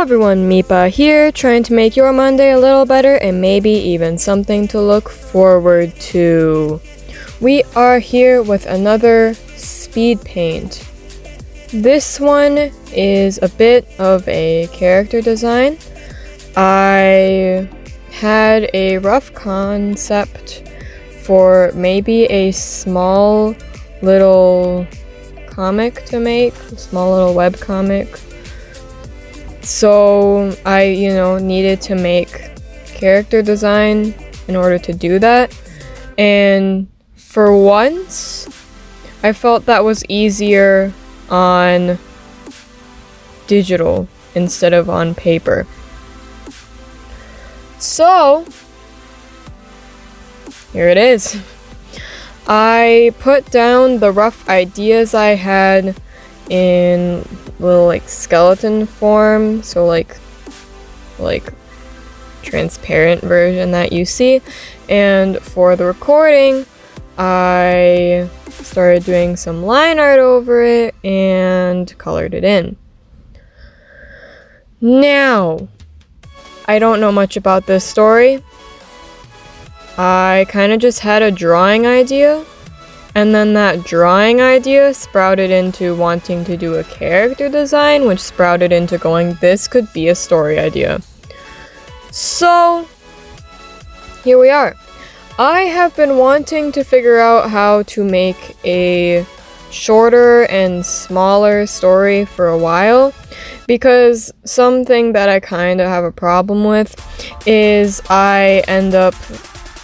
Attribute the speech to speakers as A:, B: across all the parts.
A: everyone, Mipa here, trying to make your Monday a little better and maybe even something to look forward to. We are here with another speed paint. This one is a bit of a character design. I had a rough concept for maybe a small little comic to make, a small little webcomic. So I, needed to make character design in order to do that. And for once, I felt that was easier on digital instead of on paper. So, here it is. I put down the rough ideas I had in little skeleton form, so like transparent version that you see. And for the recording, I started doing some line art over it and colored it in. Now, I don't know much about this story. I kind of just had a drawing idea, and then that drawing idea sprouted into wanting to do a character design, which sprouted into going, this could be a story idea. So, here we are. I have been wanting to figure out how to make a shorter and smaller story for a while, because something that I kind of have a problem with is I end up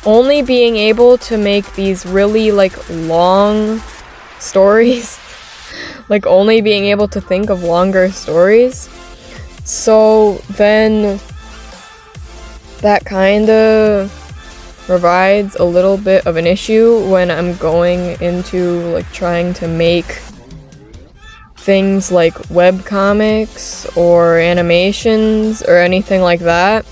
A: only being able to make these really long stories, only being able to think of longer stories. So then that kind of provides a little bit of an issue when I'm going into trying to make things like webcomics or animations or anything like that.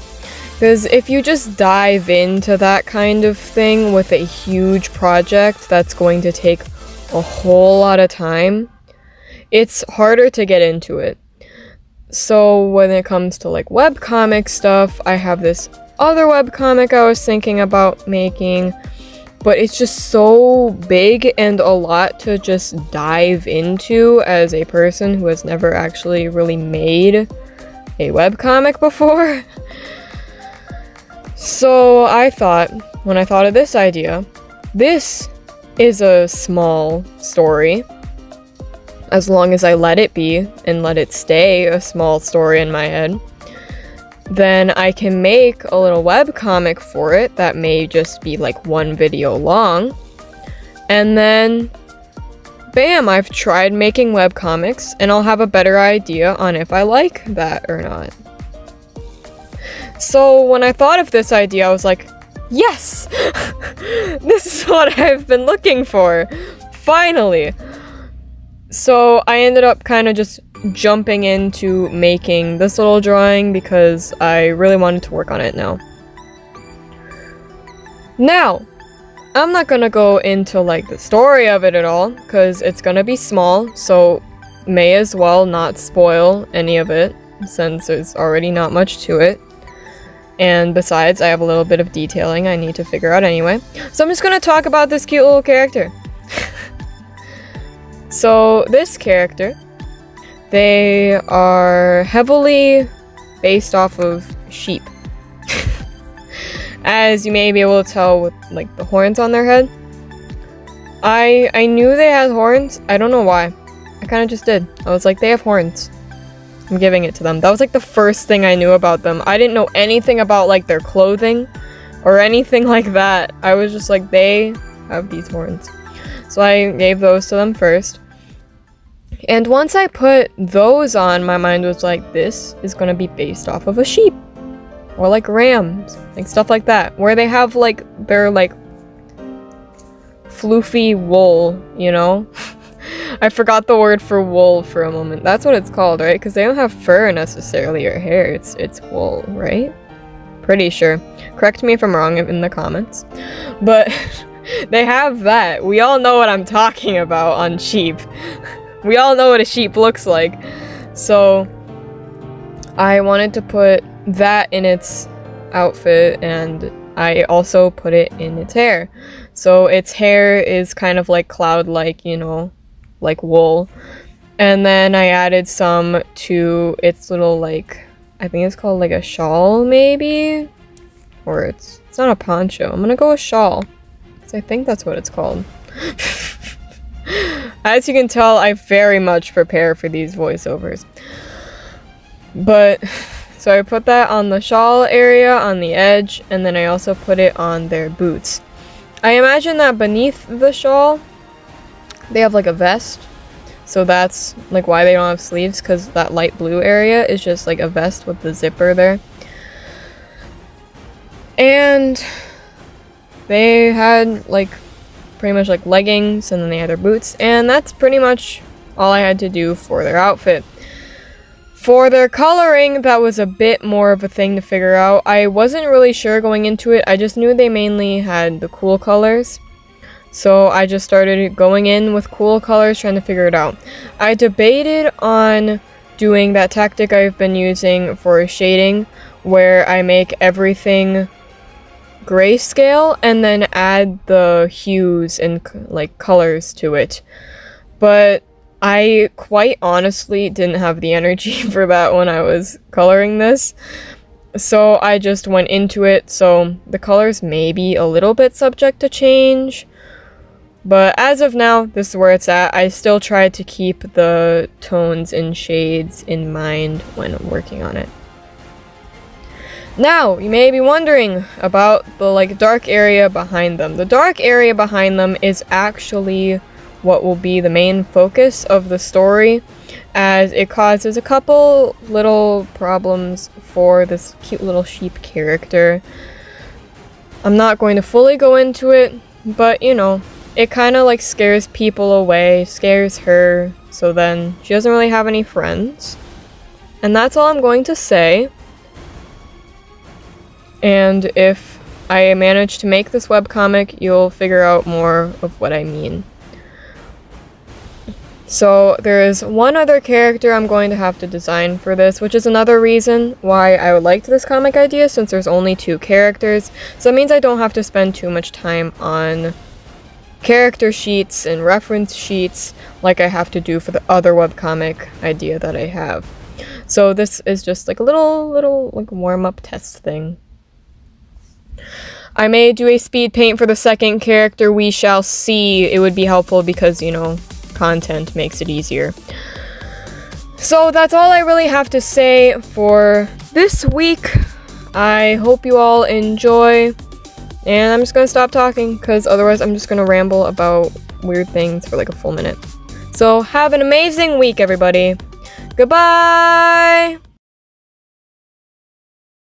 A: Because if you just dive into that kind of thing with a huge project that's going to take a whole lot of time, it's harder to get into it. So when it comes to webcomic stuff, I have this other webcomic I was thinking about making, but it's just so big and a lot to just dive into as a person who has never actually really made a webcomic before. So I thought, when I thought of this idea, this is a small story, as long as I let it be and let it stay a small story in my head. Then I can make a little webcomic for it that may just be one video long. And then, bam, I've tried making webcomics and I'll have a better idea on if I like that or not. So when I thought of this idea, I was like, yes! This is what I've been looking for! Finally! So I ended up kind of just jumping into making this little drawing because I really wanted to work on it now. Now, I'm not gonna go into the story of it at all, because it's gonna be small, so may as well not spoil any of it, since there's already not much to it. And besides, I have a little bit of detailing I need to figure out anyway. So I'm just gonna talk about this cute little character. So this character, they are heavily based off of sheep. As you may be able to tell with the horns on their head. I knew they had horns. I don't know why. I kind of just did. I was like, they have horns. I'm giving it to them. That was the first thing I knew about them. I didn't know anything about their clothing or anything like that. I was just they have these horns. So I gave those to them first. And once I put those on, my mind was this is gonna be based off of a sheep. Or rams. Stuff like that. Where they have their floofy wool, I forgot the word for wool for a moment. That's what it's called, right? Because they don't have fur necessarily or hair. It's wool, right? Pretty sure. Correct me if I'm wrong in the comments. But they have that. We all know what I'm talking about on sheep. We all know what a sheep looks like. So I wanted to put that in its outfit, and I also put it in its hair. So its hair is kind of like cloud-like, you know, like wool. And then I added some to its little, like, I think it's called like a shawl, maybe? Or it's not a poncho. I'm gonna go with shawl, because I think that's what it's called. As you can tell, I very much prepare for these voiceovers. But, so I put that on the shawl area, on the edge, and then I also put it on their boots. I imagine that beneath the shawl, they have like a vest. So that's like why they don't have sleeves, because that light blue area is just like a vest with the zipper there. And they had like pretty much like leggings, and then they had their boots, and that's pretty much all I had to do for their outfit. For their coloring, that was a bit more of a thing to figure out. I wasn't really sure going into it. I just knew they mainly had the cool colors. So I just started going in with cool colors, trying to figure it out. I debated on doing that tactic I've been using for shading, where I make everything grayscale and then add the hues and like colors to it. But I quite honestly didn't have the energy for that when I was coloring this. So I just went into it, so the colors may be a little bit subject to change. But as of now, this is where it's at. I still try to keep the tones and shades in mind when working on it. Now, you may be wondering about the like dark area behind them. The dark area behind them is actually what will be the main focus of the story, as it causes a couple little problems for this cute little sheep character. I'm not going to fully go into it, but you know, it kind of like scares people away, scares her, so then she doesn't really have any friends. And that's all I'm going to say. And if I manage to make this webcomic, you'll figure out more of what I mean. So there is one other character I'm going to have to design for this, which is another reason why I liked this comic idea, since there's only 2 characters. So that means I don't have to spend too much time on character sheets and reference sheets like I have to do for the other webcomic idea that I have. So this is just like a little like warm-up test thing. I may do a speed paint for the second character. We shall see. It would be helpful because, you know, content makes it easier. So that's all I really have to say for this week. I hope you all enjoy. And I'm just gonna stop talking, because otherwise I'm just gonna ramble about weird things for like a full minute. So have an amazing week, everybody. Goodbye!